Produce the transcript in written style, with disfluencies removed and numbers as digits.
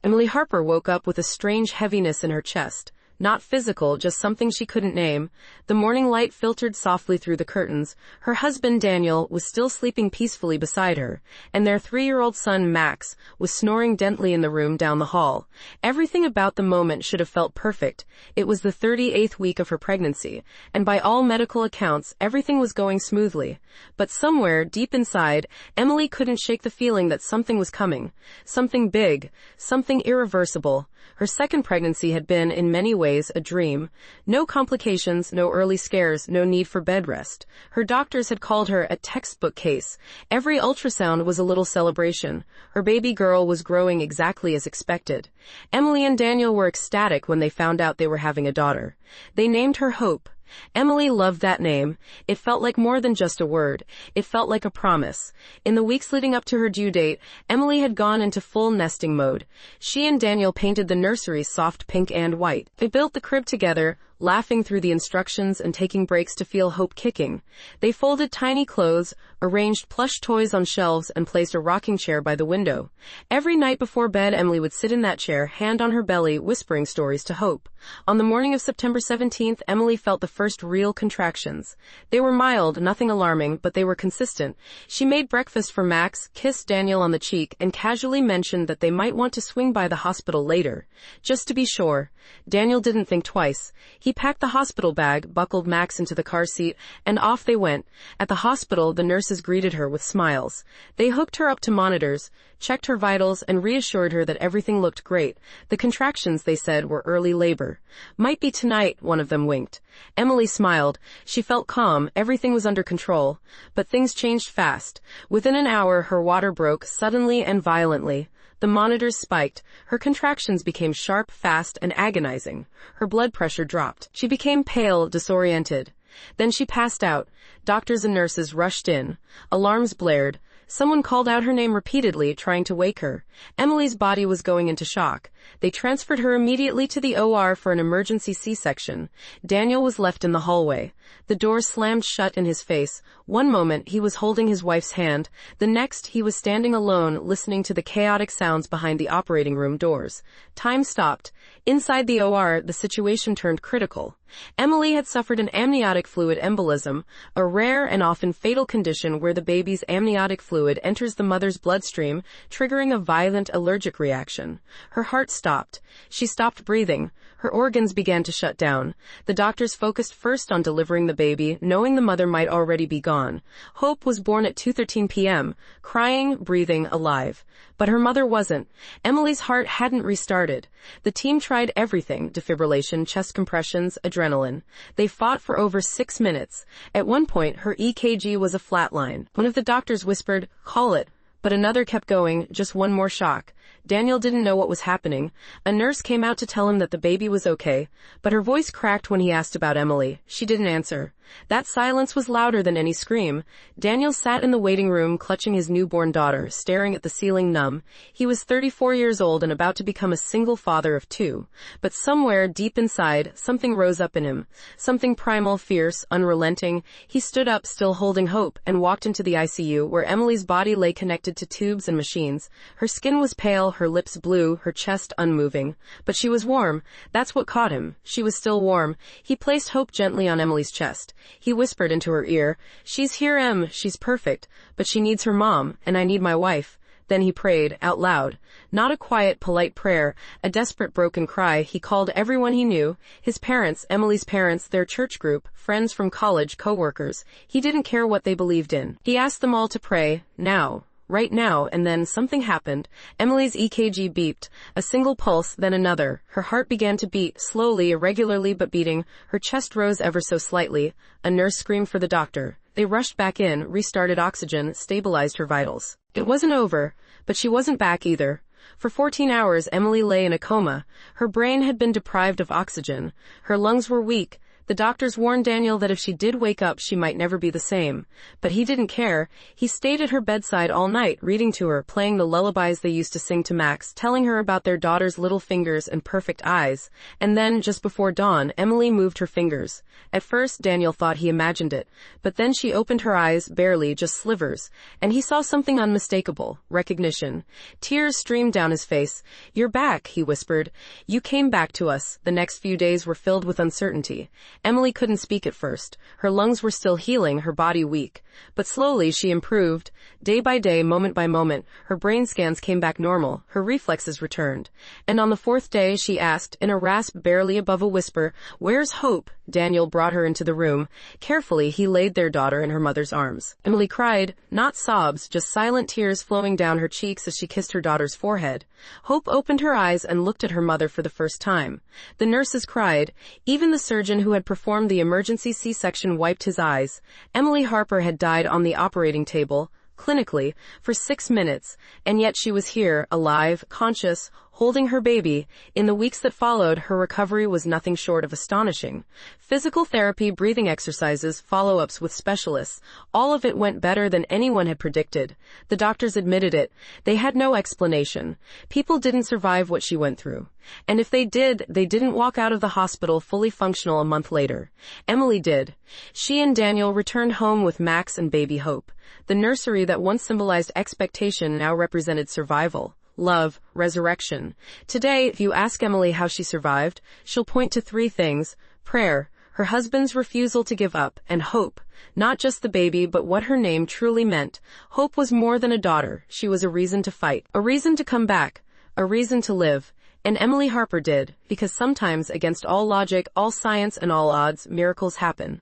Emily Harper woke up with a strange heaviness in her chest. Not physical, just something she couldn't name. The morning light filtered softly through the curtains. Her husband, Daniel, was still sleeping peacefully beside her, and their 3-year-old son, Max, was snoring gently in the room down the hall. Everything about the moment should have felt perfect. It was the 38th week of her pregnancy, and by all medical accounts, everything was going smoothly. But somewhere, deep inside, Emily couldn't shake the feeling that something was coming. Something big, something irreversible. Her second pregnancy had been, in many ways, a dream. No complications, no early scares, no need for bed rest. Her doctors had called her a textbook case. Every ultrasound was a little celebration. Her baby girl was growing exactly as expected. Emily and Daniel were ecstatic when they found out they were having a daughter. They named her Hope. Emily loved that name. It felt like more than just a word. It felt like a promise. In the weeks leading up to her due date, Emily had gone into full nesting mode. She and Daniel painted the nursery soft pink and white. They built the crib together, laughing through the instructions and taking breaks to feel Hope kicking. They folded tiny clothes, arranged plush toys on shelves, and placed a rocking chair by the window. Every night before bed, Emily would sit in that chair, hand on her belly, whispering stories to Hope. On the morning of September 17th, Emily felt the first real contractions. They were mild, nothing alarming, but they were consistent. She made breakfast for Max, kissed Daniel on the cheek, and casually mentioned that they might want to swing by the hospital later. Just to be sure. Daniel didn't think twice. He packed the hospital bag, buckled Max into the car seat, and off they went. At the hospital, the nurses greeted her with smiles. They hooked her up to monitors, checked her vitals, and reassured her that everything looked great. The contractions, they said, were early labor. Might be tonight, one of them winked. Emily smiled. She felt calm. Everything was under control. But things changed fast. Within an hour, her water broke, suddenly and violently. The monitors spiked. Her contractions became sharp, fast, and agonizing. Her blood pressure dropped. She became pale, disoriented. Then she passed out. Doctors and nurses rushed in. Alarms blared. Someone called out her name repeatedly, trying to wake her. Emily's body was going into shock. They transferred her immediately to the OR for an emergency C-section. Daniel was left in the hallway. The door slammed shut in his face. One moment, he was holding his wife's hand. The next, he was standing alone, listening to the chaotic sounds behind the operating room doors. Time stopped. Inside the OR, the situation turned critical. Emily had suffered an amniotic fluid embolism, a rare and often fatal condition where the baby's amniotic fluid enters the mother's bloodstream, triggering a violent allergic reaction. Her heart stopped. She stopped breathing. Her organs began to shut down. The doctors focused first on delivering the baby, knowing the mother might already be gone. Hope was born at 2:13 p.m., crying, breathing, alive. But her mother wasn't. Emily's heart hadn't restarted. The team tried everything: defibrillation, chest compressions, adrenaline. They fought for over 6 minutes. At one point, her EKG was a flatline. One of the doctors whispered, "Call it." But another kept going, just one more shock. Daniel didn't know what was happening. A nurse came out to tell him that the baby was okay, but her voice cracked when he asked about Emily. She didn't answer. That silence was louder than any scream. Daniel sat in the waiting room, clutching his newborn daughter, staring at the ceiling numb. He was 34 years old and about to become a single father of 2. But somewhere, deep inside, something rose up in him. Something primal, fierce, unrelenting. He stood up, still holding hope, and walked into the ICU, where Emily's body lay connected to tubes and machines. Her skin was pale, her lips blue, her chest unmoving. But she was warm. That's what caught him. She was still warm. He placed Hope gently on Emily's chest. He whispered into her ear, "She's here, Em. She's perfect. But she needs her mom, and I need my wife." Then he prayed, out loud. Not a quiet, polite prayer, a desperate, broken cry. He called everyone he knew, his parents, Emily's parents, their church group, friends from college, co-workers. He didn't care what they believed in. He asked them all to pray, now. Right now, and then something happened. Emily's EKG beeped, a single pulse, then another. Her heart began to beat, slowly, irregularly but beating. Her chest rose ever so slightly. A nurse screamed for the doctor. They rushed back in, restarted oxygen, stabilized her vitals. It wasn't over, but she wasn't back either. For 14 hours, Emily lay in a coma. Her brain had been deprived of oxygen. Her lungs were weak. The doctors warned Daniel that if she did wake up, she might never be the same. But he didn't care. He stayed at her bedside all night, reading to her, playing the lullabies they used to sing to Max, telling her about their daughter's little fingers and perfect eyes. And then, just before dawn, Emily moved her fingers. At first, Daniel thought he imagined it, but then she opened her eyes, barely, just slivers, and he saw something unmistakable: recognition. Tears streamed down his face. "You're back," he whispered. "You came back to us." The next few days were filled with uncertainty. Emily couldn't speak at first. Her lungs were still healing, her body weak. But slowly she improved. Day by day, moment by moment, her brain scans came back normal, her reflexes returned. And on the fourth day, she asked, in a rasp barely above a whisper, "Where's Hope?" Daniel brought her into the room. Carefully, he laid their daughter in her mother's arms. Emily cried, not sobs, just silent tears flowing down her cheeks as she kissed her daughter's forehead. Hope opened her eyes and looked at her mother for the first time. The nurses cried. Even the surgeon who had performed the emergency C-section wiped his eyes. Emily Harper had died on the operating table, clinically, for 6 minutes, and yet she was here, alive, conscious, holding her baby. In the weeks that followed, her recovery was nothing short of astonishing. Physical therapy, breathing exercises, follow-ups with specialists, all of it went better than anyone had predicted. The doctors admitted it. They had no explanation. People didn't survive what she went through. And if they did, they didn't walk out of the hospital fully functional a month later. Emily did. She and Daniel returned home with Max and baby Hope. The nursery that once symbolized expectation now represented survival, love, resurrection. Today, if you ask Emily how she survived, she'll point to 3 things: prayer, her husband's refusal to give up, and hope. Not just the baby, but what her name truly meant. Hope was more than a daughter. She was a reason to fight, a reason to come back, a reason to live. And Emily Harper did, because sometimes, against all logic, all science, and all odds, miracles happen.